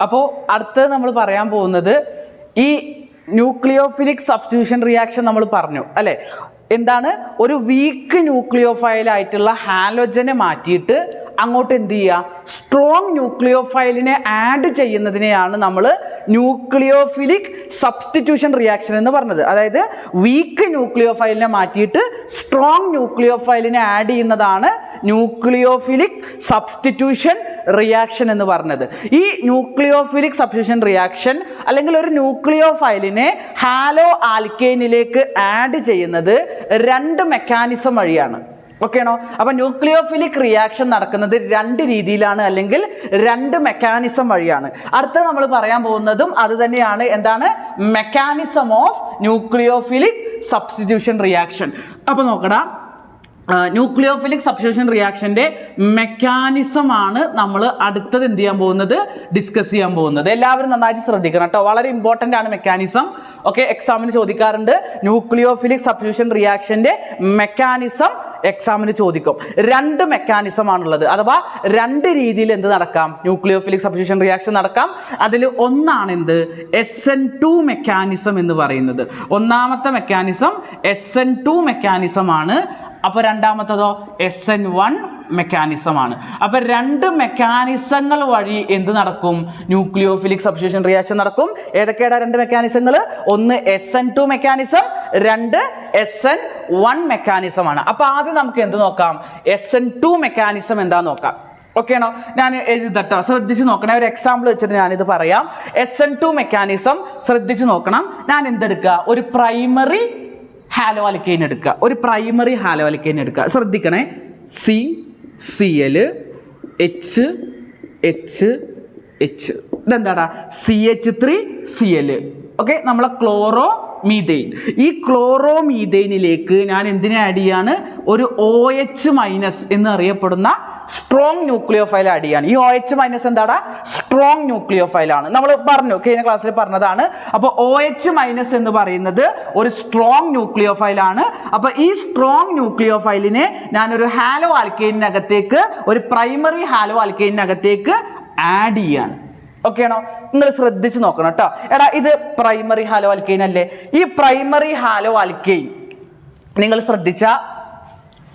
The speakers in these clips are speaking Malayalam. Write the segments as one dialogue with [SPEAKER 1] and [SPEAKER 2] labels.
[SPEAKER 1] അപ്പോൾ അടുത്തത് നമ്മൾ പറയാൻ പോകുന്നത് ഈ ന്യൂക്ലിയോഫിലിക് സബ്സ്റ്റിറ്റ്യൂഷൻ റിയാക്ഷൻ നമ്മൾ പറഞ്ഞു അല്ലേ. എന്താണ്? ഒരു വീക്ക് ന്യൂക്ലിയോഫൈലായിട്ടുള്ള ഹാലോജനെ മാറ്റിയിട്ട് അങ്ങോട്ട് എന്ത് ചെയ്യുക, സ്ട്രോങ് ന്യൂക്ലിയോഫൈലിനെ ആഡ് ചെയ്യുന്നതിനെയാണ് നമ്മൾ ന്യൂക്ലിയോഫിലിക് സബ്സ്റ്റിറ്റ്യൂഷൻ റിയാക്ഷൻ എന്ന് പറഞ്ഞത്. അതായത് വീക്ക് ന്യൂക്ലിയോഫൈലിനെ മാറ്റിയിട്ട് സ്ട്രോങ് ന്യൂക്ലിയോഫൈലിനെ ആഡ് ചെയ്യുന്നതാണ് ന്യൂക്ലിയോഫിലിക് സബ്സ്റ്റിറ്റ്യൂഷൻ റിയാക്ഷൻ എന്ന് പറഞ്ഞത്. ഈ ന്യൂക്ലിയോഫിലിക് സബ്സ്റ്റിറ്റ്യൂഷൻ റിയാക്ഷൻ അല്ലെങ്കിൽ ഒരു ന്യൂക്ലിയോഫൈലിനെ ഹാലോ ആൽക്കെയിനിലേക്ക് ആഡ് ചെയ്യുന്നത് രണ്ട് മെക്കാനിസം വഴിയാണ്. ഓക്കെയാണോ? അപ്പം ന്യൂക്ലിയോഫിലിക് റിയാക്ഷൻ നടക്കുന്നത് രണ്ട് രീതിയിലാണ് അല്ലെങ്കിൽ രണ്ട് മെക്കാനിസം വഴിയാണ്. അടുത്ത നമ്മൾ പറയാൻ പോകുന്നതും അത് തന്നെയാണ്. എന്താണ്? Mechanism of nucleophilic substitution reaction. അപ്പോൾ നോക്കണം, ന്യൂക്ലിയോഫിലിക് സബ്സ്റ്റിറ്റ്യൂഷൻ റിയാക്ഷൻ്റെ മെക്കാനിസമാണ് നമ്മൾ അടുത്തത് എന്ത് ചെയ്യാൻ പോകുന്നത്, ഡിസ്കസ് ചെയ്യാൻ പോകുന്നത്. എല്ലാവരും നന്നായിട്ട് ശ്രദ്ധിക്കണം കേട്ടോ, വളരെ ഇമ്പോർട്ടൻ്റ് ആണ് മെക്കാനിസം. ഓക്കെ, എക്സാമിന് ചോദിക്കാറുണ്ട്. ന്യൂക്ലിയോഫിലിക് സബ്സ്റ്റിറ്റ്യൂഷൻ റിയാക്ഷൻ്റെ മെക്കാനിസം എക്സാമിന് ചോദിക്കും. രണ്ട് മെക്കാനിസം ആണുള്ളത്, അഥവാ രണ്ട് രീതിയിൽ എന്ത് നടക്കാം, ന്യൂക്ലിയോഫിലിക് സബ്സ്റ്റിറ്റ്യൂഷൻ റിയാക്ഷൻ നടക്കാം. അതിൽ ഒന്നാണ് എന്ത്, SN2 മെക്കാനിസം എന്ന് പറയുന്നത്. ഒന്നാമത്തെ മെക്കാനിസം SN2 മെക്കാനിസം ആണ്. അപ്പോൾ രണ്ടാമത്തതോ SN1 മെക്കാനിസം ആണ്. അപ്പോൾ രണ്ട് മെക്കാനിസങ്ങൾ വഴി എന്ത് നടക്കും, ന്യൂക്ലിയോഫിലിക് സബ്സ്റ്റിറ്റ്യൂഷൻ റിയാക്ഷൻ നടക്കും. ഏതൊക്കെയാണ് രണ്ട് മെക്കാനിസങ്ങൾ? ഒന്ന് SN2 മെക്കാനിസം, രണ്ട് SN1 മെക്കാനിസം ആണ്. അപ്പോൾ ആദ്യം നമുക്ക് എന്ത് നോക്കാം, SN2 മെക്കാനിസം എന്താ നോക്കാം. ഓക്കെ ആണോ? ഞാൻ എഴുതട്ടോ, ശ്രദ്ധിച്ച് നോക്കണം. ഒരു എക്സാമ്പിൾ വെച്ചിട്ട് ഞാനിത് പറയാം. SN2 മെക്കാനിസം ശ്രദ്ധിച്ച് നോക്കണം. ഞാൻ എന്തെടുക്കുക, ഒരു പ്രൈമറി ഹാലോ ആൽക്കെയിൻ എടുക്കുക. ഒരു പ്രൈമറി ഹാലോ ആൽക്കെയിൻ എടുക്കുക. ശ്രദ്ധിക്കണേ, CCl H ഇതെന്താടാ, CH3Cl. ഓക്കെ, നമ്മളെ ക്ലോറോ മീതെയിൻ. ഈ ക്ലോറോ മീതെയിനിലേക്ക് ഞാൻ എന്തിനെ ആഡ് ചെയ്യാണ്, ഒരു OH- എന്നറിയപ്പെടുന്ന സ്ട്രോങ് ന്യൂക്ലിയോഫൈൽ ആഡ് ചെയ്യാണ്. ഈ OH- എന്താടാ, സ്ട്രോങ് ന്യൂക്ലിയോഫൈലാണ്. നമ്മൾ പറഞ്ഞു, കഴിഞ്ഞ ക്ലാസ്സിൽ പറഞ്ഞതാണ്. അപ്പോൾ OH- എന്ന് പറയുന്നത് ഒരു സ്ട്രോങ് ന്യൂക്ലിയോഫൈലാണ്. അപ്പോൾ ഈ സ്ട്രോങ് ന്യൂക്ലിയോഫൈലിനെ ഞാനൊരു ഹാലോ ആൽക്കെയിനകത്തേക്ക്, ഒരു പ്രൈമറി ഹാലോ ആൽക്കെയിനകത്തേക്ക് ആഡ് ചെയ്യാണ്. ഓക്കെ ആണോ? നിങ്ങൾ ശ്രദ്ധിച്ച് നോക്കണം കേട്ടോ. എടാ, ഇത് പ്രൈമറി ഹാലോ ആൽക്കെയിൻ അല്ലേ? ഈ പ്രൈമറി ഹാലോ ആൽക്കെയിൻ നിങ്ങൾ ശ്രദ്ധിച്ചാൽ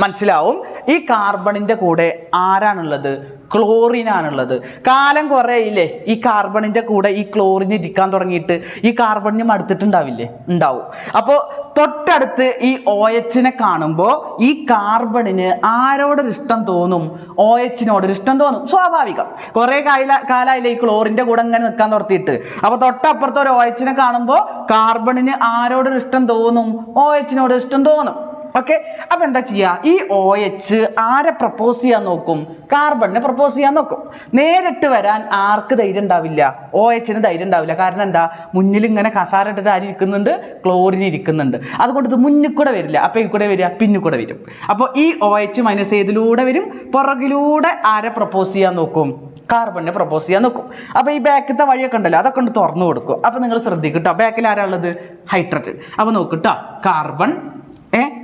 [SPEAKER 1] മനസ്സിലാവും. ഈ കാർബണിൻ്റെ കൂടെ ആരാണുള്ളത്, ക്ലോറിനാണുള്ളത്. കാലം കുറേ ഇല്ലേ ഈ കാർബണിൻ്റെ കൂടെ ഈ ക്ലോറിൻ ഇരിക്കാൻ തുടങ്ങിയിട്ട്. ഈ കാർബണിന് മടുത്തിട്ടുണ്ടാവില്ലേ? ഉണ്ടാവും. അപ്പോൾ തൊട്ടടുത്ത് ഈ OH കാണുമ്പോൾ ഈ കാർബണിന് ആരോടൊരു ഇഷ്ടം തോന്നും, OH-നോടൊരു ഇഷ്ടം തോന്നും. സ്വാഭാവികം. കുറേ കാലമായില്ലേ ഈ ക്ലോറിൻ്റെ കൂടെ ഇങ്ങനെ നിൽക്കാൻ തുടത്തിയിട്ട്. അപ്പോൾ തൊട്ടപ്പുറത്ത് ഒരു OH കാണുമ്പോൾ കാർബണിന് ആരോടൊരു ഇഷ്ടം തോന്നും, OH-നോട് ഇഷ്ടം തോന്നും. ഓക്കെ, അപ്പം എന്താ ചെയ്യുക, ഈ OH ആരെ പ്രപ്പോസ് ചെയ്യാൻ നോക്കും, കാർബണിനെ പ്രപ്പോസ് ചെയ്യാൻ നോക്കും. നേരിട്ട് വരാൻ ആർക്ക് ധൈര്യം ഉണ്ടാവില്ല, OH-ന് ധൈര്യം ഉണ്ടാവില്ല. കാരണം എന്താ, മുന്നിൽ ഇങ്ങനെ കസാര ഇട്ടിട്ട് ആര് ഇരിക്കുന്നുണ്ട്, ക്ലോറിൻ ഇരിക്കുന്നുണ്ട്. അതുകൊണ്ട് ഇത് മുന്നിൽ കൂടെ വരില്ല. അപ്പോൾ ഈ കൂടെ വരിക, പിന്നിൽ കൂടെ വരും. അപ്പോൾ ഈ OH- ഏതിലൂടെ വരും, പുറകിലൂടെ ആരെ പ്രപ്പോസ് ചെയ്യാൻ നോക്കും, കാർബണിനെ പ്രപ്പോസ് ചെയ്യാൻ നോക്കും. അപ്പോൾ ഈ ബാക്കിലത്തെ വഴിയൊക്കെ ഉണ്ടല്ലോ, അതൊക്കെ കൊണ്ട് തുറന്നു കൊടുക്കും. അപ്പോൾ നിങ്ങൾ ശ്രദ്ധിക്കും കേട്ടോ, ബാക്കിൽ ആരാ ഉള്ളത്, ഹൈഡ്രജൻ. അപ്പോൾ നോക്കിട്ടോ, കാർബൺ,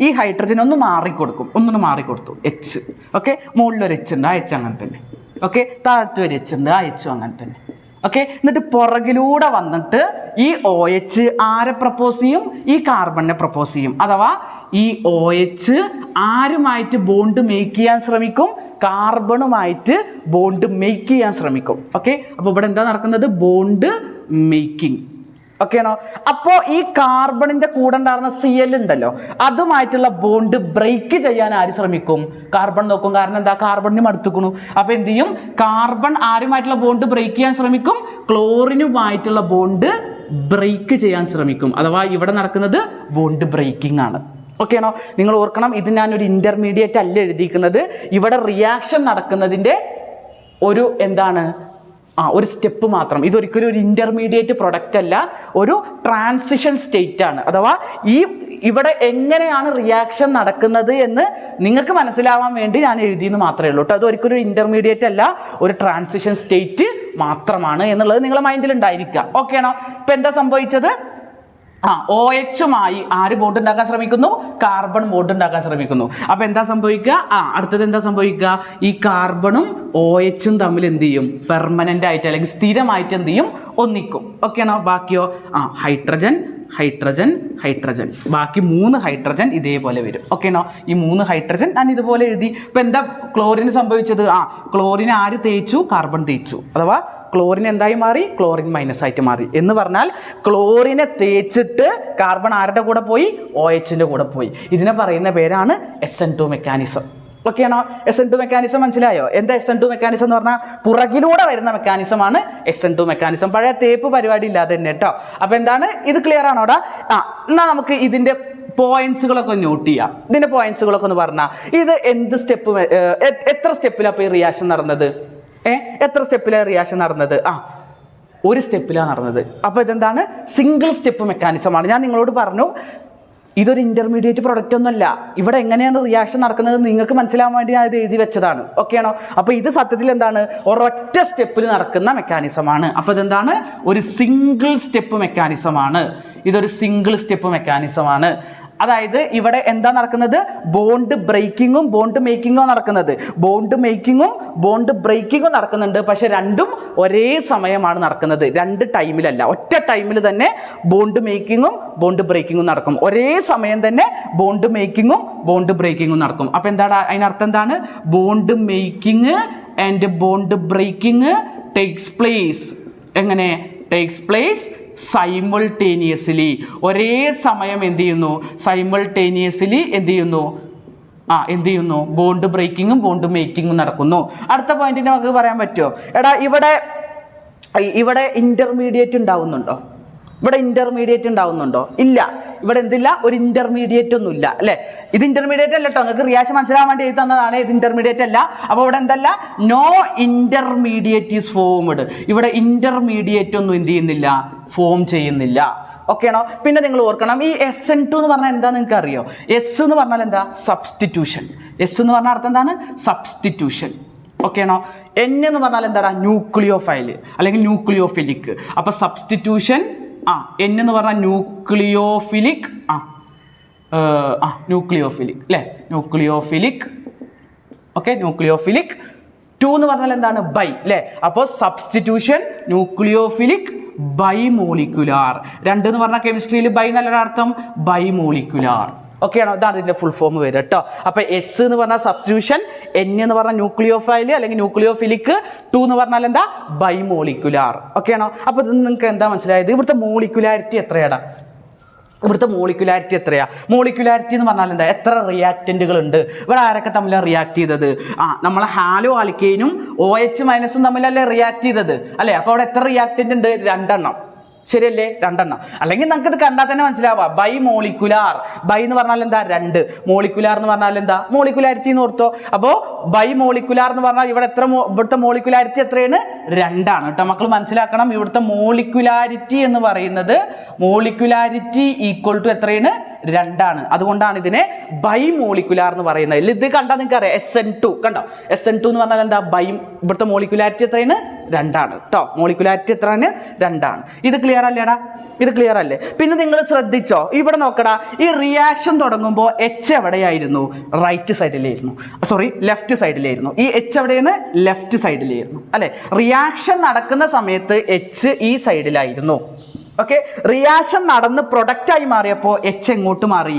[SPEAKER 1] ഈ ഹൈഡ്രജൻ ഒന്ന് മാറിക്കൊടുക്കും, ഒന്നൊന്ന് മാറിക്കൊടുത്തു, H. ഓക്കെ, മുകളിലൊരു H ഉണ്ട്, ആ H അങ്ങനെ തന്നെ. ഓക്കെ, താഴത്ത് ഒരു H ഉണ്ട്, ആ H അങ്ങനെ തന്നെ. ഓക്കെ, എന്നിട്ട് പുറകിലൂടെ വന്നിട്ട് ഈ OH ആരെ പ്രപ്പോസ് ചെയ്യും, ഈ കാർബണിനെ പ്രപ്പോസ് ചെയ്യും. അഥവാ ഈ OH ആരുമായിട്ട് ബോണ്ട് മേക്ക് ചെയ്യാൻ ശ്രമിക്കും, കാർബണുമായിട്ട് ബോണ്ട് മേക്ക് ചെയ്യാൻ ശ്രമിക്കും. ഓക്കെ, അപ്പോൾ ഇവിടെ എന്താ നടക്കുന്നത്, ബോണ്ട് മേക്കിംഗ്. ഓക്കെ ആണോ? അപ്പോൾ ഈ കാർബണിൻ്റെ കൂടെ ഉണ്ടായിരുന്ന Cl ഉണ്ടല്ലോ, അതുമായിട്ടുള്ള ബോണ്ട് ബ്രേക്ക് ചെയ്യാൻ ആര് ശ്രമിക്കും, കാർബൺ നോക്കും. കാരണം എന്താ, കാർബണിന് മടുത്തുക്കണു. അപ്പോൾ എന്ത് ചെയ്യും, കാർബൺ ആരുമായിട്ടുള്ള ബോണ്ട് ബ്രേക്ക് ചെയ്യാൻ ശ്രമിക്കും, ക്ലോറിനുമായിട്ടുള്ള ബോണ്ട് ബ്രേക്ക് ചെയ്യാൻ ശ്രമിക്കും. അഥവാ ഇവിടെ നടക്കുന്നത് ബോണ്ട് ബ്രേക്കിംഗ് ആണ്. ഓക്കെ ആണോ? നിങ്ങൾ ഓർക്കണം, ഇത് ഞാനൊരു ഇൻ്റർമീഡിയറ്റ് അല്ല എഴുതിയിരിക്കുന്നത്. ഇവിടെ റിയാക്ഷൻ നടക്കുന്നതിൻ്റെ ഒരു എന്താണ്, ഒരു സ്റ്റെപ്പ് മാത്രം. ഇതൊരിക്കലും ഒരു ഇൻ്റർമീഡിയറ്റ് പ്രൊഡക്റ്റ് അല്ല, ഒരു ട്രാൻസിഷൻ സ്റ്റേറ്റ് ആണ്. അഥവാ ഇവിടെ എങ്ങനെയാണ് റിയാക്ഷൻ നടക്കുന്നത് എന്ന് നിങ്ങൾക്ക് മനസ്സിലാവാൻ വേണ്ടി ഞാൻ എഴുതിയെന്ന് മാത്രമേ ഉള്ളൂ കേട്ടോ. അതൊരിക്കലും ഇൻ്റർമീഡിയറ്റ് അല്ല, ഒരു ട്രാൻസിഷൻ സ്റ്റേറ്റ് മാത്രമാണ് എന്നുള്ളത് നിങ്ങളുടെ മൈൻഡിൽ ഉണ്ടായിരിക്കുക. ഓക്കെ ആണോ? ഇപ്പം എന്താ സംഭവിച്ചത്, OHുമായി ആര് ബോണ്ട് ഉണ്ടാക്കാൻ ശ്രമിക്കുന്നു? കാർബൺ ബോണ്ട് ഉണ്ടാക്കാൻ ശ്രമിക്കുന്നു. അപ്പൊ എന്താ സംഭവിക്കുക? അടുത്തത് എന്താ സംഭവിക്കുക? ഈ കാർബണും OHും തമ്മിൽ എന്ത് ചെയ്യും? പെർമനന്റ് ആയിട്ട് അല്ലെങ്കിൽ സ്ഥിരമായിട്ട് എന്ത് ചെയ്യും? ഒന്നിക്കും. ഓക്കെ ആണോ? ബാക്കിയോ ഹൈഡ്രജൻ ഹൈഡ്രജൻ ഹൈഡ്രജൻ, ബാക്കി 3 ഹൈഡ്രജൻ ഇതേപോലെ വരും. ഓക്കെ ആണോ? ഈ 3 ഹൈഡ്രജൻ ഞാൻ ഇതുപോലെ എഴുതി. ഇപ്പൊ എന്താ ക്ലോറിന് സംഭവിച്ചത്? ക്ലോറിന് ആര് തേച്ചു? കാർബൺ തേച്ചു. അഥവാ ക്ലോറിൻ എന്തായി മാറി? ക്ലോറിൻ മൈനസ് ആയിട്ട് മാറി. എന്ന് പറഞ്ഞാൽ ക്ലോറിനെ തേച്ചിട്ട് കാർബൺ ആരുടെ കൂടെ പോയി? OHന്റെ കൂടെ പോയി. ഇതിനെ പറയുന്ന പേരാണ് SN2 മെക്കാനിസം. ഓക്കെ ആണോ? SN2 മെക്കാനിസം മനസ്സിലായോ? എന്താ SN2 മെക്കാനിസം എന്ന് പറഞ്ഞാൽ പുറകിലൂടെ വരുന്ന മെക്കാനിസമാണ് SN2 മെക്കാനിസം. പഴയ തേപ്പ് പരിപാടി ഇല്ലാതെ തന്നെ കേട്ടോ. അപ്പൊ എന്താണ് ഇത്? ക്ലിയർ ആണോടാ? എന്നാ നമുക്ക് ഇതിന്റെ പോയിന്റ്സുകളൊക്കെ നോട്ട് ചെയ്യാം. ഇതിന്റെ പോയിന്റ്സുകളൊക്കെ ഒന്ന് പറഞ്ഞാൽ ഇത് എന്ത് സ്റ്റെപ്പ്, എത്ര സ്റ്റെപ്പിലാണ് ഈ റിയാക്ഷൻ നടന്നത്? എത്ര സ്റ്റെപ്പിലാണ് റിയാക്ഷൻ നടന്നത്? ഒരു സ്റ്റെപ്പിലാണ് നടന്നത്. അപ്പോൾ ഇതെന്താണ്? സിംഗിൾ സ്റ്റെപ്പ് മെക്കാനിസമാണ്. ഞാൻ നിങ്ങളോട് പറഞ്ഞു ഇതൊരു ഇൻ്റർമീഡിയറ്റ് പ്രൊഡക്റ്റ് ഒന്നുമല്ല. ഇവിടെ എങ്ങനെയാണ് റിയാക്ഷൻ നടക്കുന്നത് നിങ്ങൾക്ക് മനസ്സിലാവാൻ വേണ്ടി ഞാൻ ഇത് എഴുതി വെച്ചതാണ്. ഓക്കെ ആണോ? അപ്പോൾ ഇത് സത്യത്തിൽ എന്താണ്? ഒരൊറ്റ സ്റ്റെപ്പിൽ നടക്കുന്ന മെക്കാനിസമാണ്. അപ്പോൾ ഇതെന്താണ്? ഒരു സിംഗിൾ സ്റ്റെപ്പ് മെക്കാനിസമാണ്. ഇതൊരു സിംഗിൾ സ്റ്റെപ്പ് മെക്കാനിസമാണ്. അതായത് ഇവിടെ എന്താ നടക്കുന്നത്? ബോണ്ട് ബ്രേക്കിങ്ങും ബോണ്ട് മേക്കിങ്ങും നടക്കുന്നത്. ബോണ്ട് മേക്കിങ്ങും ബോണ്ട് ബ്രേക്കിങ്ങും നടക്കുന്നുണ്ട്. പക്ഷെ രണ്ടും ഒരേ സമയമാണ് നടക്കുന്നത്. 2 ടൈമിലല്ല, ഒറ്റ ടൈമിൽ തന്നെ ബോണ്ട് മേക്കിങ്ങും ബോണ്ട് ബ്രേക്കിങ്ങും നടക്കും. ഒരേ സമയം തന്നെ ബോണ്ട് മേക്കിങ്ങും ബോണ്ട് ബ്രേക്കിങ്ങും നടക്കും. അപ്പം എന്താണ് അതിനർത്ഥം? എന്താണ്? Bond making and bond breaking takes place. എങ്ങനെ ടേക്സ് പ്ലേസ്? സൈമൾട്ടേനിയസ്ലി. ഒരേ സമയം എന്ത് ചെയ്യുന്നു? സൈമൾട്ടേനിയസ്ലി എന്ത് ചെയ്യുന്നു? എന്ത് ചെയ്യുന്നു? ബോണ്ട് ബ്രേക്കിങ്ങും ബോണ്ട് മേക്കിങ്ങും നടക്കുന്നു. അടുത്ത പോയിന്റിന് നമുക്ക് പറയാൻ പറ്റുമോ? എടാ ഇവിടെ ഇന്റർമീഡിയറ്റ് ഉണ്ടാവുന്നുണ്ടോ? ഇവിടെ ഇന്റർമീഡിയറ്റ് ഉണ്ടാവുന്നുണ്ടോ? ഇല്ല. ഇവിടെ എന്തില്ല? ഒരു ഇന്റർമീഡിയറ്റ് ഒന്നും ഇല്ല അല്ലേ? ഇത് ഇന്റർമീഡിയറ്റ് അല്ല കേട്ടോ. നിങ്ങൾക്ക് റിയാക്ഷൻ മനസ്സിലാവാൻ വേണ്ടി എഴുതി തന്നതാണ്. ഇത് ഇന്റർമീഡിയറ്റ് അല്ല. അപ്പോൾ ഇവിടെ എന്തല്ല? No intermediate is formed. ഇവിടെ ഇന്റർമീഡിയറ്റ് ഒന്നും എന്ത് ചെയ്യുന്നില്ല? ഫോം ചെയ്യുന്നില്ല. ഓക്കെ ആണോ? പിന്നെ നിങ്ങൾ ഓർക്കണം, ഈ SN2 എന്ന് പറഞ്ഞാൽ എന്താ നിങ്ങൾക്ക് അറിയോ? എസ് എന്ന് പറഞ്ഞാൽ എന്താ? സബ്സ്റ്റിറ്റ്യൂഷൻ. എസ് എന്ന് പറഞ്ഞാൽ അർത്ഥം എന്താണ്? സബ്സ്റ്റിറ്റ്യൂഷൻ. ഓക്കെ ആണോ? N എന്ന് പറഞ്ഞാൽ എന്താണ്? ന്യൂക്ലിയോഫൈൽ അല്ലെങ്കിൽ ന്യൂക്ലിയോഫിലിക്. അപ്പൊ സബ്സ്റ്റിറ്റ്യൂഷൻ N എന്ന് പറഞ്ഞാൽ ന്യൂക്ലിയോഫിലിക്. ന്യൂക്ലിയോഫിലിക് അല്ലേ? ന്യൂക്ലിയോഫിലിക്. Okay, nucleophilic. 2 എന്ന് പറഞ്ഞാൽ എന്താണ്? ബൈ അല്ലേ? അപ്പോൾ സബ്സ്റ്റിറ്റ്യൂഷൻ ന്യൂക്ലിയോഫിലിക് ബൈമോളിക്കുലാർ. 2 എന്ന് പറഞ്ഞാൽ കെമിസ്ട്രിയിൽ ബൈ നല്ലൊരു അർത്ഥം ബൈമോളിക്കുലാർ. ഓക്കെ ആണോ? ഇതാണ് ഇതിന്റെ ഫുൾ ഫോം വരിക കേട്ടോ. അപ്പൊ S എന്ന് പറഞ്ഞാൽ സബ്സ്റ്റിറ്റ്യൂഷൻ, N എന്ന് പറഞ്ഞാൽ ന്യൂക്ലിയോഫൈൽ അല്ലെങ്കിൽ ന്യൂക്ലിയോഫിലിക്, 2 എന്ന് പറഞ്ഞാൽ എന്താ? ബൈമോളിക്കുലാർ. ഓക്കെ ആണോ? അപ്പൊ ഇത് നിങ്ങൾക്ക് എന്താ മനസ്സിലായത്? ഇവിടുത്തെ മോളിക്കുലാരിറ്റി എത്രയാടാ? ഇവിടുത്തെ മോളിക്കുലാരിറ്റി എത്രയാ? മോളിക്കുലാരിറ്റി എന്ന് പറഞ്ഞാൽ എന്താ? എത്ര റിയാക്റ്റന്റുകൾ ഉണ്ട്? ഇവിടെ ആരൊക്കെ തമ്മിലാണ് റിയാക്ട് ചെയ്തത്? നമ്മളെ ഹാലോ ആൽക്കെയിനും OH- തമ്മിലല്ലേ റിയാക്ട് ചെയ്തത് അല്ലേ? അപ്പോൾ അവിടെ എത്ര റിയാക്റ്റന്റ് ഉണ്ട്? 2 എണ്ണം. ശരിയല്ലേ? 2 എണ്ണം. അല്ലെങ്കിൽ നമുക്ക് ഇത് കണ്ടാൽ തന്നെ മനസ്സിലാവാം. By molecular. ബൈ എന്ന് പറഞ്ഞാൽ എന്താ? 2. മോളിക്കുലാർ എന്ന് പറഞ്ഞാൽ എന്താ? മോളിക്കുലാരിറ്റി എന്ന് ഓർത്തോ. അപ്പോൾ ബൈ മോളിക്കുലാർ എന്ന് പറഞ്ഞാൽ ഇവിടുത്തെ മോളിക്കുലാരിറ്റി എത്രയാണ്? 2 ആണ് കേട്ടോ. മക്കൾ മനസ്സിലാക്കണം, ഇവിടുത്തെ മോളിക്കുലാരിറ്റി എന്ന് പറയുന്നത് മോളിക്കുലാരിറ്റി ഈക്വൽ ടു എത്രയാണ്? 2 ആണ്. അതുകൊണ്ടാണ് ഇതിനെ ബൈ മോളിക്കുലാർ എന്ന് പറയുന്നത്. ഇത് കണ്ടാൽ നിങ്ങൾക്ക് അറിയാം. SN2 കണ്ടോ? SN2 എന്ന് പറഞ്ഞാൽ എന്താ? ബൈ. ഇവിടുത്തെ മോളിക്കുലാരിറ്റി എത്രയാണ്? 2 ആണ് കേട്ടോ. മോളിക്കുലാരിറ്റി എത്രയാണ്? 2 ആണ്. ഇത് ക്ലിയർ അല്ലേടാ? ഇത് ക്ലിയർ അല്ലേ? പിന്നെ നിങ്ങൾ ശ്രദ്ധിച്ചോ, ഇവിടെ നോക്കടാ, ഈ റിയാക്ഷൻ തുടങ്ങുമ്പോൾ H എവിടെയായിരുന്നു? റൈറ്റ് സൈഡിലായിരുന്നു. സോറി, ലെഫ്റ്റ് സൈഡിലായിരുന്നു. ഈ H എവിടെയാണ്? ലെഫ്റ്റ് സൈഡിലായിരുന്നു അല്ലെ? റിയാക്ഷൻ നടക്കുന്ന സമയത്ത് H ഈ സൈഡിലായിരുന്നു. ഓക്കെ, റിയാക്ഷൻ നടന്ന് പ്രൊഡക്റ്റായി മാറിയപ്പോൾ H എങ്ങോട്ട് മാറി?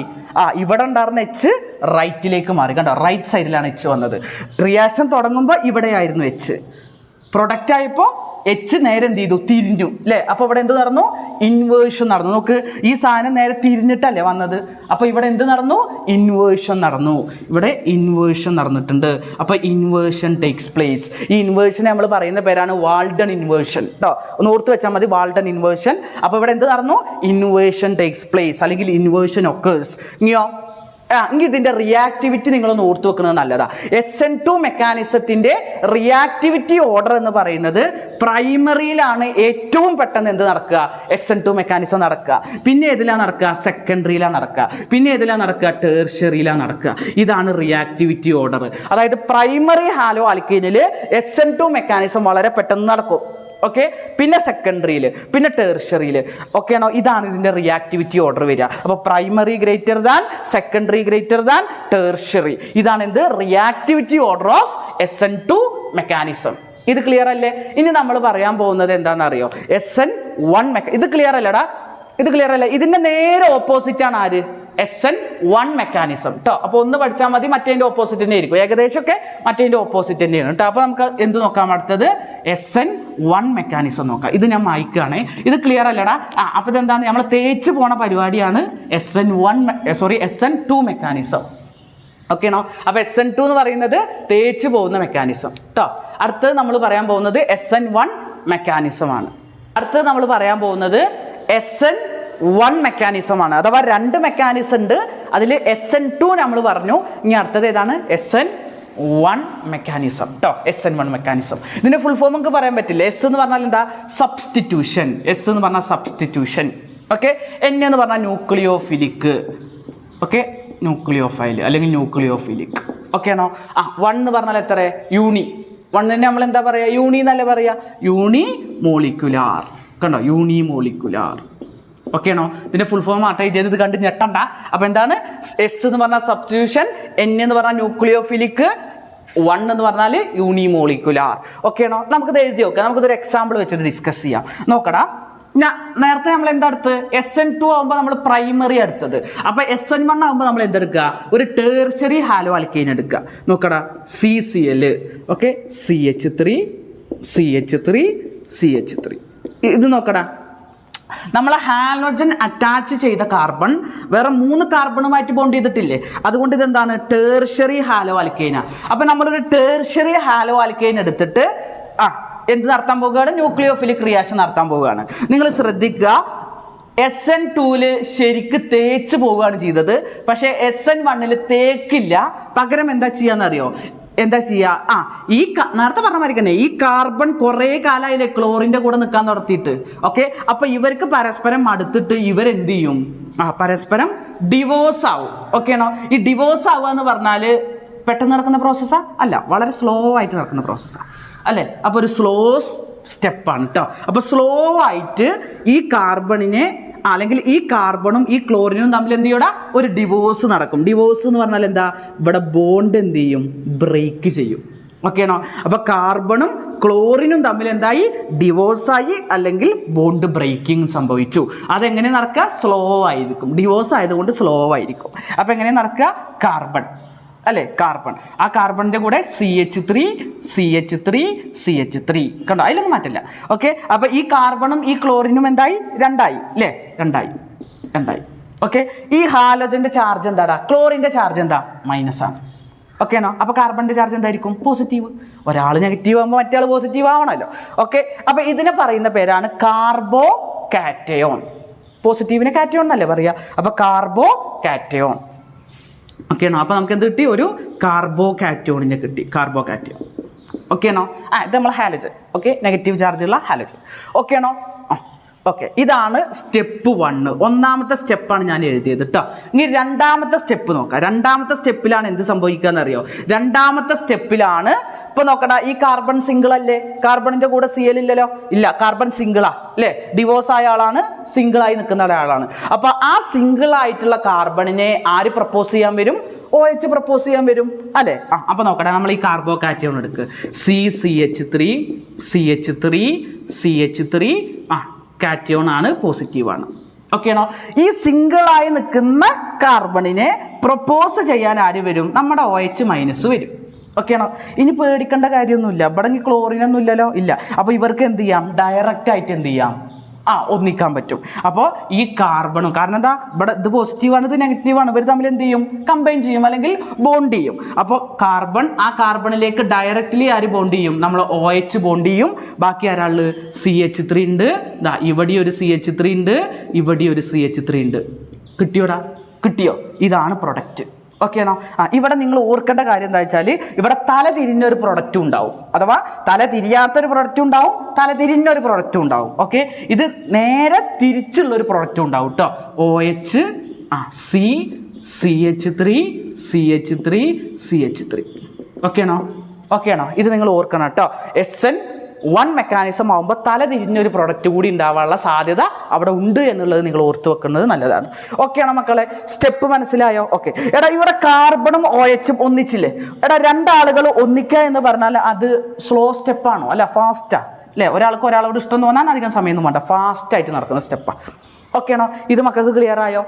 [SPEAKER 1] ഇവിടെ ഉണ്ടായിരുന്ന H റൈറ്റിലേക്ക് മാറി. കണ്ടോ? റൈറ്റ് സൈഡിലാണ് H വന്നത്. റിയാക്ഷൻ തുടങ്ങുമ്പോൾ ഇവിടെയായിരുന്നു H. പ്രൊഡക്റ്റ് ആയപ്പോൾ H നേരെ എന്ത് ചെയ്തു? തിരിഞ്ഞു അല്ലേ? അപ്പോൾ ഇവിടെ എന്ത് നടന്നു? ഇൻവേർഷൻ നടന്നു. നോക്ക്, ഈ സാധനം നേരെ തിരിഞ്ഞിട്ടല്ലേ വന്നത്. അപ്പോൾ ഇവിടെ എന്ത് നടന്നു? ഇൻവേർഷൻ നടന്നു. ഇവിടെ ഇൻവേർഷൻ നടന്നിട്ടുണ്ട്. അപ്പോൾ ഇൻവേർഷൻ ടേക്സ് പ്ലേസ്. ഈ ഇൻവേർഷനെ നമ്മൾ പറയുന്ന പേരാണ് വാൾഡൺ ഇൻവേർഷൻ കേട്ടോ. ഒന്ന് ഓർത്ത് വെച്ചാൽ മതി, വാൾഡൺ ഇൻവേർഷൻ. അപ്പോൾ ഇവിടെ എന്ത് നടന്നു? ഇൻവേർഷൻ ടേക്സ് പ്ലേസ് അല്ലെങ്കിൽ ഇൻവേർഷൻ ഒക്കേഴ്സ്. ഇനിയോ ഇതിന്റെ റിയാക്ടിവിറ്റി നിങ്ങളൊന്ന് ഓർത്തു വെക്കുന്നത് നല്ലതാ. SN2 മെക്കാനിസത്തിന്റെ റിയാക്ടിവിറ്റി ഓർഡർ എന്ന് പറയുന്നത് പ്രൈമറിയിലാണ് ഏറ്റവും പെട്ടെന്ന് എന്ത് നടക്കുക? SN2 മെക്കാനിസം നടക്കുക. പിന്നെ ഏതിലാണ് നടക്കുക? സെക്കൻഡറിയിലാണ് നടക്കുക. പിന്നെ ഏതിലാണ് നടക്കുക? ടേർഷ്യറിയിലാണ് നടക്കുക. ഇതാണ് റിയാക്ടിവിറ്റി ഓർഡർ. അതായത് പ്രൈമറി ഹാലോ ആൽക്കീനിൽ SN2 മെക്കാനിസം വളരെ പെട്ടെന്ന് നടക്കും. ഓക്കെ, പിന്നെ സെക്കൻഡറിയിൽ, പിന്നെ ടെർഷ്യറിയിൽ. ഓക്കെ ആണോ? ഇതാണ് ഇതിൻ്റെ റിയാക്ടിവിറ്റി ഓർഡർ വരിക. അപ്പോൾ primary greater than, secondary greater than, tertiary. ഇതാണ് എന്ത്? Reactivity order of SN2 mechanism. ഇത് ക്ലിയർ അല്ലേ? ഇനി നമ്മൾ പറയാൻ പോകുന്നത് എന്താണെന്നറിയോ? SN1 ഇത് ക്ലിയർ അല്ലടാ? ഇത് ക്ലിയർ അല്ല? ഇതിൻ്റെ നേരെ ഓപ്പോസിറ്റ് ആണ് ആര്? SN1 മെക്കാനിസം കേട്ടോ. അപ്പോൾ ഒന്ന് പഠിച്ചാൽ മതി, മറ്റേതിൻ്റെ ഓപ്പോസിറ്റ് തന്നെ ആയിരിക്കും. ഏകദേശമൊക്കെ മറ്റേതിൻ്റെ ഓപ്പോസിറ്റ് തന്നെയാണ് കേട്ടോ. അപ്പോൾ നമുക്ക് എന്ത് നോക്കാം? അടുത്തത് SN1 മെക്കാനിസം നോക്കാം. ഇത് ഞാൻ മായ്ക്കുകയാണേ. ഇത് ക്ലിയർ അല്ലടാ? അപ്പോൾ ഇതെന്താണ്? നമ്മൾ തേച്ച് പോണ പരിപാടിയാണ് SN2 മെക്കാനിസം. ഓക്കെ ആണോ? അപ്പോൾ SN2 എന്ന് പറയുന്നത് തേച്ച് പോകുന്ന മെക്കാനിസം കേട്ടോ. അടുത്തത് നമ്മൾ പറയാൻ പോകുന്നത് SN1 മെക്കാനിസമാണ്. അടുത്തത് നമ്മൾ പറയാൻ പോകുന്നത് SN1 മെക്കാനിസമാണ്. അഥവാ 2 മെക്കാനിസം ഉണ്ട്. അതിൽ SN2 നമ്മൾ പറഞ്ഞു. ഇനി അടുത്തത് ഏതാണ്? SN1 മെക്കാനിസം കേട്ടോ. SN1 mechanism. ഇതിൻ്റെ ഫുൾ ഫോം നമുക്ക് പറയാൻ പറ്റില്ല. S എന്ന് പറഞ്ഞാൽ എന്താ? സബ്സ്റ്റിറ്റ്യൂഷൻ. S എന്ന് പറഞ്ഞാൽ സബ്സ്റ്റിറ്റ്യൂഷൻ. ഓക്കെ. N എന്ന് പറഞ്ഞാൽ ന്യൂക്ലിയോഫിലിക്. ഓക്കെ, ന്യൂക്ലിയോഫൈൽ അല്ലെങ്കിൽ ന്യൂക്ലിയോഫിലിക്. ഓക്കെ ആണോ? 1 എന്ന് പറഞ്ഞാൽ എത്ര? യൂണി. 1 തന്നെ നമ്മൾ എന്താ പറയുക? യൂണി എന്നല്ലേ പറയുക? യൂണി മോളിക്കുലാർ. കണ്ടോ? യൂണി മോളിക്കുലാർ. ഓക്കെ ആണോ? ഇതിൻ്റെ ഫുൾ ഫോം ആട്ടെ ഇത് കണ്ട് ഞെട്ടണ്ട. അപ്പോൾ എന്താണ്? S എന്ന് പറഞ്ഞാൽ സബ്സ്റ്റിറ്റ്യൂഷൻ, N എന്ന് പറഞ്ഞാൽ ന്യൂക്ലിയോഫിലിക്, 1 എന്ന് പറഞ്ഞാൽ യൂണി മോളിക്കുലാർ. ഓക്കെ ആണോ? നമുക്കിത് എഴുതി നോക്കാം. നമുക്കിതൊരു എക്സാമ്പിൾ വെച്ചിട്ട് ഡിസ്കസ് ചെയ്യാം. നോക്കടാ, നേരത്തെ നമ്മൾ എന്താ എടുത്ത്? SN2 ആകുമ്പോൾ നമ്മൾ പ്രൈമറി എടുത്തത്. അപ്പോൾ SN1 ആകുമ്പോൾ നമ്മൾ എന്തെടുക്കുക? ഒരു ടേർഷ്യറി ഹാലോ ആൽക്കൈൻ എടുക്കുക. നോക്കടാ, CCl. Okay, CH3 CH3 CH3. ഇത് നോക്കടാ, നമ്മൾ ഹാലോജൻ അറ്റാച്ച് ചെയ്ത കാർബൺ വേറെ 3 കാർബണുമായിട്ട് ബോണ്ട് ചെയ്തിട്ടില്ലേ? അതുകൊണ്ട് ഇതെന്താണ്? ടേർഷ്യറി ഹാലോ ആൽക്കൈന. അപ്പം നമ്മളൊരു ടേർഷ്യറി ഹാലോ ആൽക്കൈൻ എടുത്തിട്ട് എന്ത് നടത്താൻ പോവുകയാണ്? ന്യൂക്ലിയോഫിലിക് റിയാക്ഷൻ നടത്താൻ പോവുകയാണ്. നിങ്ങൾ ശ്രദ്ധിക്കുക, SN2 ശരിക്ക് തേച്ച് പോവുകയാണ് ചെയ്തത്. പക്ഷേ SN1 തേക്കില്ല. പകരം എന്താ ചെയ്യാന്നറിയോ? എന്താ ചെയ്യുക? നേരത്തെ പറഞ്ഞ മാതിരി തന്നെ ഈ കാർബൺ കുറേ കാലമായില്ലേ ക്ലോറിൻ്റെ കൂടെ നിൽക്കാൻ നടത്തിയിട്ട്. ഓക്കെ, അപ്പോൾ ഇവർക്ക് പരസ്പരം മടുത്തിട്ട് ഇവരെന്ത് ചെയ്യും? പരസ്പരം ഡിവോഴ്സ് ആവും. ഓക്കെ ആണോ? ഈ ഡിവോഴ്സ് ആവുക എന്ന് പറഞ്ഞാൽ പെട്ടെന്ന് നടക്കുന്ന പ്രോസസ്സാ? അല്ല, വളരെ സ്ലോ ആയിട്ട് നടക്കുന്ന പ്രോസസ്സാണ് അല്ലേ? അപ്പോൾ ഒരു സ്ലോ സ്റ്റെപ്പാണ് കേട്ടോ. അപ്പോൾ സ്ലോ ആയിട്ട് ഈ കാർബണിനെ അല്ലെങ്കിൽ ഈ കാർബണും ഈ ക്ലോറിനും തമ്മിൽ എന്ത് ചെയ്യൂടാ? ഒരു ഡിവോഴ്സ് നടക്കും. ഡിവോഴ്സ് എന്ന് പറഞ്ഞാൽ എന്താ? ഇവിടെ ബോണ്ട് എന്ത് ചെയ്യും? ബ്രേക്ക് ചെയ്യും. ഓക്കെ ആണോ? അപ്പോൾ കാർബണും ക്ലോറിനും തമ്മിൽ എന്തായി? ഡിവോഴ്സായി, അല്ലെങ്കിൽ ബോണ്ട് ബ്രേക്കിംഗ് സംഭവിച്ചു. അതെങ്ങനെ നടക്കുക? സ്ലോ ആയിരിക്കും. ഡിവോഴ്സ് ആയതുകൊണ്ട് സ്ലോ ആയിരിക്കും. അപ്പോൾ എങ്ങനെ നടക്കുക? കാർബൺ അല്ലേ? കാർബൺ. ആ കാർബണിൻ്റെ കൂടെ CH3 CH3 CH3 കണ്ടോ? അതിലൊന്നും മാറ്റില്ല. ഓക്കെ, അപ്പോൾ ഈ കാർബണും ഈ ക്ലോറിനും എന്തായി? 2 അല്ലേ? 2 ഓക്കെ. ഈ ഹാലോജൻ്റെ ചാർജ് എന്താടാ? ക്ലോറിൻ്റെ ചാർജ് എന്താ? -ആണ്. ഓക്കെ ആണോ? അപ്പോൾ കാർബണിൻ്റെ ചാർജ് എന്തായിരിക്കും? പോസിറ്റീവ്. ഒരാൾ നെഗറ്റീവ് ആകുമ്പോൾ മറ്റേ ആൾ പോസിറ്റീവ് ആവണമല്ലോ. ഓക്കെ, അപ്പോൾ ഇതിനെ പറയുന്ന പേരാണ് കാർബോ കാറ്റയോൺ. പോസിറ്റീവിനെ കാറ്റയോൺ എന്നല്ലേ പറയുക? അപ്പോൾ കാർബോ കാറ്റയോൺ. ഓക്കെ ആണോ? അപ്പോൾ നമുക്ക് എന്ത് കിട്ടി? ഒരു കാർബോ കാറ്റയോണിനെ കിട്ടി. Carbo cation. ഓക്കെ ആണോ? ഇത് നമ്മൾ ഹാലോജൻ. ഓക്കെ, നെഗറ്റീവ് ചാർജുള്ള ഹാലോജൻ. ഓക്കെ ആണോ? ഓക്കെ, ഇതാണ് സ്റ്റെപ്പ് 1. ഒന്നാമത്തെ സ്റ്റെപ്പാണ് ഞാൻ എഴുതിയത് കേട്ടോ. ഇനി രണ്ടാമത്തെ സ്റ്റെപ്പ് നോക്കാം. രണ്ടാമത്തെ സ്റ്റെപ്പിലാണ് എന്ത് സംഭവിക്കുക എന്നറിയോ? രണ്ടാമത്തെ സ്റ്റെപ്പിലാണ് ഇപ്പോൾ നോക്കടാ, ഈ കാർബൺ സിംഗിൾ അല്ലേ? കാർബണിൻ്റെ കൂടെ Cl ഇല്ലല്ലോ? ഇല്ല, കാർബൺ സിംഗിളാ അല്ലേ? ഡിവോഴ്സ് ആയ ആളാണ്, സിംഗിളായി നിൽക്കുന്ന ഒരാളാണ്. അപ്പോൾ ആ സിംഗിളായിട്ടുള്ള കാർബണിനെ ആര് പ്രപ്പോസ് ചെയ്യാൻ വരും? OH പ്രപ്പോസ് ചെയ്യാൻ വരും അല്ലേ? അപ്പോൾ നോക്കട്ടെ, നമ്മൾ ഈ കാർബോ കാറ്റയോൺ എടുക്കുക. CH3 CH3 CH3 കാറ്റയോൺ ആണ്, പോസിറ്റീവാണ്. ഓക്കെ ആണോ? ഈ സിംഗിളായി നിൽക്കുന്ന കാർബണിനെ പ്രപ്പോസ് ചെയ്യാൻ ആര് വരും? നമ്മുടെ OH- വരും. ഓക്കെ ആണോ? ഇനി പേടിക്കേണ്ട കാര്യമൊന്നുമില്ല. ഇവിടെ ക്ലോറിനൊന്നും ഇല്ലല്ലോ? ഇല്ല. അപ്പോൾ ഇവർക്ക് എന്ത് ചെയ്യാം? ഡയറക്റ്റ് ആയിട്ട് എന്ത് ചെയ്യാം? ഒന്നിക്കാൻ പറ്റും. അപ്പോൾ ഈ കാർബണും, കാരണം എന്താ? ഇവിടെ ഇത് പോസിറ്റീവാണ്, ഇത് നെഗറ്റീവാണ്. ഇവർ തമ്മിൽ എന്ത് ചെയ്യും? കമ്പൈൻ ചെയ്യും, അല്ലെങ്കിൽ ബോണ്ട് ചെയ്യും. അപ്പോൾ കാർബൺ ആ കാർബണിലേക്ക് ഡയറക്റ്റ്ലി ആര് ബോണ്ട് ചെയ്യും? നമ്മൾ OH ബോണ്ട് ചെയ്യും. ബാക്കി ആരാള്? CH3 ഉണ്ട്. ഇവിടെ ഒരു CH3 ഉണ്ട്, ഇവിടെ ഒരു CH3 ഉണ്ട്. കിട്ടിയോടാ? കിട്ടിയോ? ഇതാണ് പ്രൊഡക്റ്റ്. ഓക്കെ ആണോ? ഇവിടെ നിങ്ങൾ ഓർക്കേണ്ട കാര്യം എന്താ വെച്ചാൽ, ഇവിടെ തല തിരിഞ്ഞൊരു പ്രൊഡക്റ്റും ഉണ്ടാവും, അഥവാ തല തിരിയാത്തൊരു പ്രൊഡക്റ്റും ഉണ്ടാവും, തല തിരിഞ്ഞൊരു പ്രൊഡക്റ്റും ഉണ്ടാവും. ഓക്കെ, ഇത് നേരെ തിരിച്ചുള്ളൊരു പ്രൊഡക്റ്റും ഉണ്ടാവും കേട്ടോ. OH CH3 CH3 CH3. Okay ആണോ? ഇത് നിങ്ങൾ ഓർക്കണം കേട്ടോ. SN വൺ മെക്കാനിസം ആകുമ്പോൾ തല തിരിഞ്ഞൊരു പ്രൊഡക്റ്റ് കൂടി ഉണ്ടാവാനുള്ള സാധ്യത അവിടെ ഉണ്ട് എന്നുള്ളത് നിങ്ങൾ ഓർത്ത് വെക്കുന്നത് നല്ലതാണ്. ഓക്കെയാണോ മക്കളെ? സ്റ്റെപ്പ് മനസ്സിലായോ? ഓക്കെ. എടാ ഇവിടെ കാർബണും OHും ഒന്നിച്ചില്ലേ? എടാ രണ്ടാളുകൾ ഒന്നിക്കുക എന്ന് പറഞ്ഞാൽ അത് സ്ലോ സ്റ്റെപ്പാണോ? അല്ല ഫാസ്റ്റാ അല്ലേ? ഒരാൾക്ക് ഒരാളോട് ഇഷ്ടം തോന്നാൻ അധികം സമയമൊന്നും വേണ്ട, ഫാസ്റ്റായിട്ട് നടക്കുന്ന സ്റ്റെപ്പാണ്. ഓക്കെയാണോ? ഇത് മക്കൾക്ക് ക്ലിയർ ആയോ?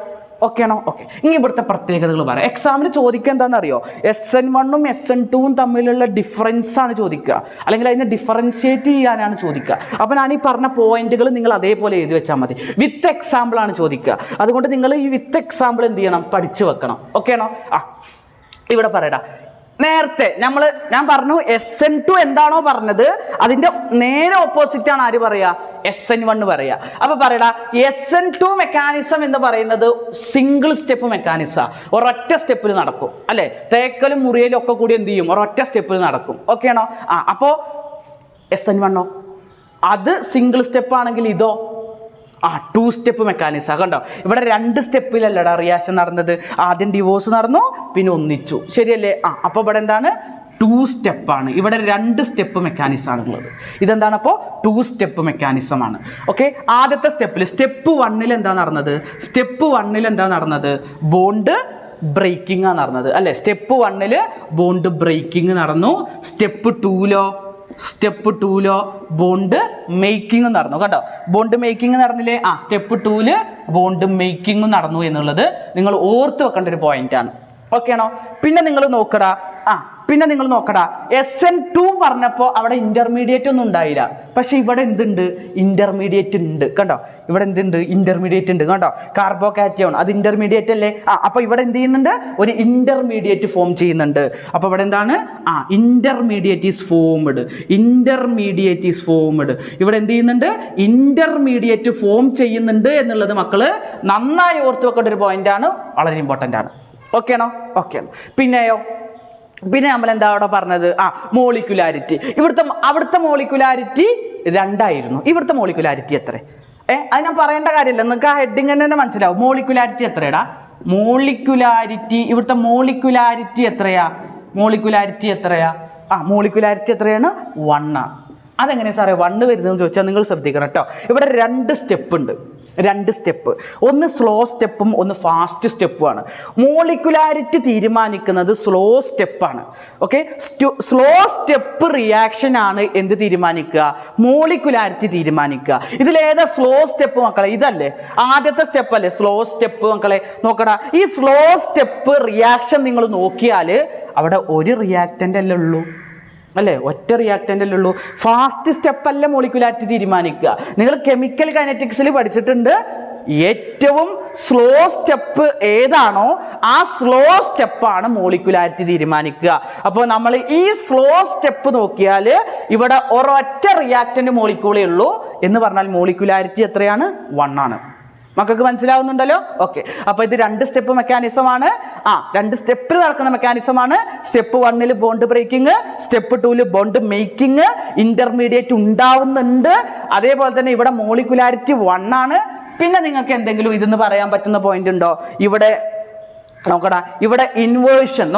[SPEAKER 1] ഓക്കെയാണോ? ഓക്കെ. ഇനി ഇവിടുത്തെ പ്രത്യേകതകൾ പറയാം. എക്സാമിന് ചോദിക്കുക എന്താണെന്നറിയോ? SN1ഉം SN2ഉം തമ്മിലുള്ള ഡിഫറൻസ് ആണ് ചോദിക്കുക, അല്ലെങ്കിൽ അതിനെ ഡിഫറൻഷിയേറ്റ് ചെയ്യാനാണ് ചോദിക്കുക. അപ്പോൾ ഞാൻ ഈ പറഞ്ഞ പോയിന്റുകൾ നിങ്ങൾ അതേപോലെ എഴുതി വെച്ചാൽ മതി. വിത്ത് എക്സാമ്പിൾ ആണ് ചോദിക്കുക. അതുകൊണ്ട് നിങ്ങൾ ഈ വിത്ത് എക്സാമ്പിൾ എന്ത് ചെയ്യണം? പഠിച്ചു വെക്കണം. ഓക്കെയാണോ? ഇവിടെ പറയടാ, നേരത്തെ ഞാൻ പറഞ്ഞു SN2 എന്താണോ പറഞ്ഞത് അതിന്റെ നേരെ ഓപ്പോസിറ്റ് ആണ് ആര് പറയാ? SN1 പറയാ. അപ്പൊ പറയടാ, SN2 മെക്കാനിസം എന്ന് പറയുന്നത് സിംഗിൾ സ്റ്റെപ്പ് മെക്കാനിസം, ഒരൊറ്റ സ്റ്റെപ്പിൽ നടക്കും അല്ലെ? തേക്കലും മുറിയലും ഒക്കെ കൂടി എന്ത് ചെയ്യും? ഒരൊറ്റ സ്റ്റെപ്പിൽ നടക്കും. ഓക്കെയാണോ? അപ്പോ SN1 അത് സിംഗിൾ സ്റ്റെപ്പ് ആണെങ്കിൽ ഇതോ 2 സ്റ്റെപ്പ് മെക്കാനിസം. കണ്ടോ, ഇവിടെ 2 സ്റ്റെപ്പിലല്ലടാ റിയാക്ഷൻ നടന്നത്. ആദ്യം ഡിവോഴ്സ് നടന്നു, പിന്നെ ഒന്നിച്ചു, ശരിയല്ലേ? അപ്പോൾ ഇവിടെ എന്താണ്? 2 സ്റ്റെപ്പാണ്. ഇവിടെ 2 സ്റ്റെപ്പ് മെക്കാനിസം ആണുള്ളത്. ഇതെന്താണ്? അപ്പോൾ 2 സ്റ്റെപ്പ് മെക്കാനിസം ആണ്. ഓക്കെ. ആദ്യത്തെ സ്റ്റെപ്പ് 1 എന്താ നടന്നത്? സ്റ്റെപ്പ് 1 എന്താ നടന്നത്? ബോണ്ട് ബ്രേക്കിംഗ് ആണ് നടന്നത് അല്ലേ? സ്റ്റെപ്പ് 1 ബോണ്ട് ബ്രേക്കിംഗ് നടന്നു. സ്റ്റെപ്പ് 2 ബോണ്ട് മേക്കിംഗ് നടന്നു. കേട്ടോ, ബോണ്ട് മേക്കിംഗ് നടന്നില്ലേ? സ്റ്റെപ്പ് 2 ബോണ്ട് മേക്കിംഗ് നടന്നു എന്നുള്ളത് നിങ്ങൾ ഓർത്ത് വെക്കേണ്ട ഒരു പോയിന്റാണ്. ഓക്കെ ആണോ? പിന്നെ നിങ്ങൾ നോക്കടാ, SN2 പറഞ്ഞപ്പോൾ അവിടെ ഇന്റർമീഡിയറ്റ് ഒന്നും ഉണ്ടായില്ല. പക്ഷെ ഇവിടെ എന്തുണ്ട്? ഇന്റർമീഡിയറ്റ് ഉണ്ട്. കണ്ടോ, ഇവിടെ എന്തുണ്ട്? ഇന്റർമീഡിയറ്റ് ഉണ്ട്. കണ്ടോ, കാർബോകാറ്റയോൺ അത് ഇന്റർമീഡിയറ്റ് അല്ലേ? അപ്പൊ ഇവിടെ എന്ത് ചെയ്യുന്നുണ്ട്? ഒരു ഇന്റർമീഡിയറ്റ് ഫോം ചെയ്യുന്നുണ്ട്. അപ്പൊ ഇവിടെ എന്താണ്? Intermediate is formed. ഇവിടെ എന്ത് ചെയ്യുന്നുണ്ട്? ഇന്റർമീഡിയറ്റ് ഫോം ചെയ്യുന്നുണ്ട് എന്നുള്ളത് മക്കള് നന്നായി ഓർത്ത് വെക്കേണ്ട ഒരു പോയിന്റ് ആണ്, വളരെ ഇമ്പോർട്ടൻ്റ് ആണ്. ഓക്കെ ആണോ? പിന്നെ നമ്മൾ എന്താ അവിടെ പറഞ്ഞത്? മോളിക്കുലാരിറ്റി. അവിടുത്തെ മോളിക്കുലാരിറ്റി 2 ആയിരുന്നു. ഇവിടുത്തെ മോളിക്കുലാരിറ്റി എത്ര? അത് ഞാൻ പറയേണ്ട കാര്യമില്ല, നിങ്ങൾക്ക് ആ ഹെഡിങ് തന്നെ മനസ്സിലാവും. മോളിക്കുലാരിറ്റി എത്രയാടാ? ഇവിടുത്തെ മോളിക്കുലാരിറ്റി എത്രയാ? മോളിക്കുലാരിറ്റി എത്രയാണ്? 1 ആണ്. അതെങ്ങനെയാണ് സാറേ 1 വരുന്നതെന്ന് ചോദിച്ചാൽ നിങ്ങൾ ശ്രദ്ധിക്കണം കേട്ടോ. ഇവിടെ 2 സ്റ്റെപ്പ് ഉണ്ട്. ഒന്ന് സ്ലോ സ്റ്റെപ്പും ഒന്ന് ഫാസ്റ്റ് സ്റ്റെപ്പുമാണ്. മോളിക്കുലാരിറ്റി തീരുമാനിക്കുന്നത് സ്ലോ സ്റ്റെപ്പാണ്. ഓക്കെ, സ്ലോ സ്റ്റെപ്പ് റിയാക്ഷൻ ആണ് എന്ത് തീരുമാനിക്കുക? മോളിക്കുലാരിറ്റി തീരുമാനിക്കുക. ഇതിലേതാ സ്ലോ സ്റ്റെപ്പ് മക്കളെ? ഇതല്ലേ ആദ്യത്തെ സ്റ്റെപ്പ് അല്ലേ സ്ലോ സ്റ്റെപ്പ് മക്കളെ? നോക്കടാ, ഈ സ്ലോ സ്റ്റെപ്പ് റിയാക്ഷൻ നിങ്ങൾ നോക്കിയാൽ അവിടെ ഒരു റിയാക്റ്റൻ്റ് അല്ലേ ഉള്ളൂ അല്ലേ? ഒറ്റ റിയാക്റ്റൻ്റ് അല്ലേ ഉള്ളൂ. ഫാസ്റ്റ് സ്റ്റെപ്പ് അല്ല മോളിക്കുലാരിറ്റി തീരുമാനിക്കുക. നിങ്ങൾ കെമിക്കൽ കൈനറ്റിക്സിൽ പഠിച്ചിട്ടുണ്ട്, ഏറ്റവും സ്ലോ സ്റ്റെപ്പ് ഏതാണോ ആ സ്ലോ സ്റ്റെപ്പാണ് മോളിക്കുലാരിറ്റി തീരുമാനിക്കുക. അപ്പോൾ നമ്മൾ ഈ സ്ലോ സ്റ്റെപ്പ് നോക്കിയാൽ ഇവിടെ ഒരൊറ്റ റിയാക്റ്റൻ്റ് മോളിക്യൂളേ ഉള്ളൂ എന്ന് പറഞ്ഞാൽ മോളിക്കുലാരിറ്റി എത്രയാണ്? 1 ആണ്. മക്കൾക്ക് മനസ്സിലാവുന്നുണ്ടല്ലോ? ഓക്കെ. അപ്പോൾ ഇത് 2 സ്റ്റെപ്പ് മെക്കാനിസമാണ്. 2 സ്റ്റെപ്പിൽ നടക്കുന്ന മെക്കാനിസമാണ്. Step 1 bond breaking, step 2 bond making, intermediate ഉണ്ടാവുന്നുണ്ട്. അതേപോലെ തന്നെ ഇവിടെ മോളിക്കുലാരിറ്റി 1 ആണ്. പിന്നെ നിങ്ങൾക്ക് എന്തെങ്കിലും ഇതെന്ന് പറയാൻ പറ്റുന്ന പോയിന്റ് ഉണ്ടോ? ഇവിടെ ഇൻവേർഷൻ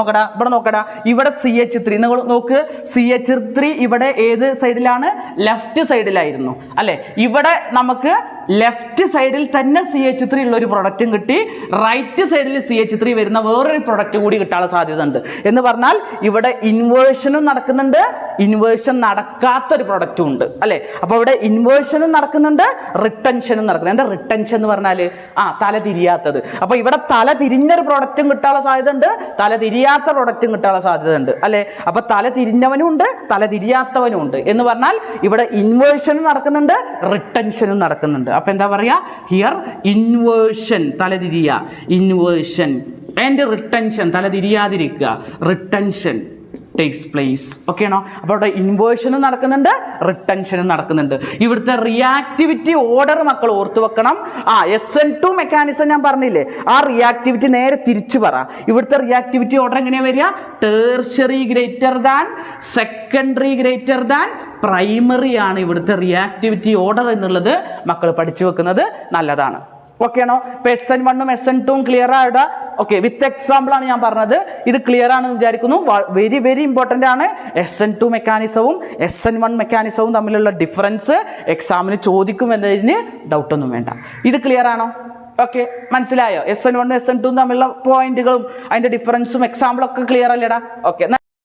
[SPEAKER 1] ഇവിടെ CH3 നോക്ക്. CH3 ഇവിടെ ഏത് സൈഡിലാണ്? ലെഫ്റ്റ് സൈഡിലായിരുന്നു അല്ലെ? ഇവിടെ നമുക്ക് ലെഫ്റ്റ് സൈഡിൽ തന്നെ CH3 ഉള്ള ഒരു പ്രൊഡക്റ്റും കിട്ടി, റൈറ്റ് സൈഡിൽ CH3 വരുന്ന വേറൊരു പ്രൊഡക്റ്റ് കൂടി കിട്ടാനുള്ള സാധ്യത ഉണ്ട്. എന്ന് പറഞ്ഞാൽ ഇവിടെ ഇൻവേർഷനും നടക്കുന്നുണ്ട്, ഇൻവേർഷൻ നടക്കാത്തൊരു പ്രൊഡക്റ്റും ഉണ്ട് അല്ലെ? അപ്പോൾ ഇവിടെ ഇൻവേർഷനും നടക്കുന്നുണ്ട്, റിട്ടൻഷനും നടക്കുന്നുണ്ട്. എന്താ റിട്ടൻഷൻ എന്ന് പറഞ്ഞാൽ? തല തിരിയാത്തത്. അപ്പോൾ ഇവിടെ തല തിരിഞ്ഞൊരു പ്രൊഡക്റ്റും കിട്ടാനുള്ള സാധ്യത ഉണ്ട്, തല തിരിയാത്ത പ്രൊഡക്റ്റും കിട്ടാനുള്ള സാധ്യത ഉണ്ട് അല്ലെ? അപ്പോൾ തല തിരിഞ്ഞവനും ഉണ്ട്, തല തിരിയാത്തവനും ഉണ്ട്. എന്ന് പറഞ്ഞാൽ ഇവിടെ ഇൻവേർഷനും നടക്കുന്നുണ്ട്, റിട്ടൻഷനും നടക്കുന്നുണ്ട്. അപ്പൊ എന്താ പറയാ? ഹിയർ ഇൻവേർഷൻ തലതിരിയ, ഇൻവേർഷൻ ആൻഡ് റിട്ടൻഷൻ തലതിരിയാതിരിക്കുക, റിട്ടൻഷൻ ടേക്സ് പ്ലേസ്. ഓക്കെ ആണോ? അപ്പോൾ ഇവിടെ ഇൻവേർഷനും നടക്കുന്നുണ്ട്, റിട്ടൻഷനും നടക്കുന്നുണ്ട്. ഇവിടുത്തെ റിയാക്ടിവിറ്റി ഓർഡർ മക്കൾ ഓർത്തു വെക്കണം. SN2 മെക്കാനിസം ഞാൻ പറഞ്ഞില്ലേ, ആ റിയാക്ടിവിറ്റി നേരെ തിരിച്ചു പറ. ഇവിടുത്തെ റിയാക്ടിവിറ്റി ഓർഡർ എങ്ങനെയാ വരിക? Tertiary greater than, secondary greater than, primary ആണ് ഇവിടുത്തെ റിയാക്ടിവിറ്റി ഓർഡർ എന്നുള്ളത് മക്കൾ പഠിച്ചു വെക്കുന്നത് നല്ലതാണ്. ഓക്കെ ആണോ? ഇപ്പൊ SN1 SN2 ക്ലിയർ ആയിടുക. ഓക്കെ, വിത്ത് എക്സാമ്പിൾ ആണ് ഞാൻ പറഞ്ഞത്. ഇത് ക്ലിയർ ആണെന്ന് വിചാരിക്കുന്നു. വെരി വെരി ഇമ്പോർട്ടൻ്റ് ആണ് SN2 മെക്കാനിസവും SN1 മെക്കാനിസവും തമ്മിലുള്ള ഡിഫറൻസ് എക്സാമിന് ചോദിക്കും എന്നതിന് ഡൗട്ടൊന്നും വേണ്ട. ഇത് ക്ലിയർ ആണോ? ഓക്കെ, മനസ്സിലായോ? SN1 SN2 തമ്മിലുള്ള പോയിന്റുകളും അതിന്റെ ഡിഫറൻസും എക്സാമ്പിളൊക്കെ ക്ലിയർ അല്ലേടാ? ഓക്കെ.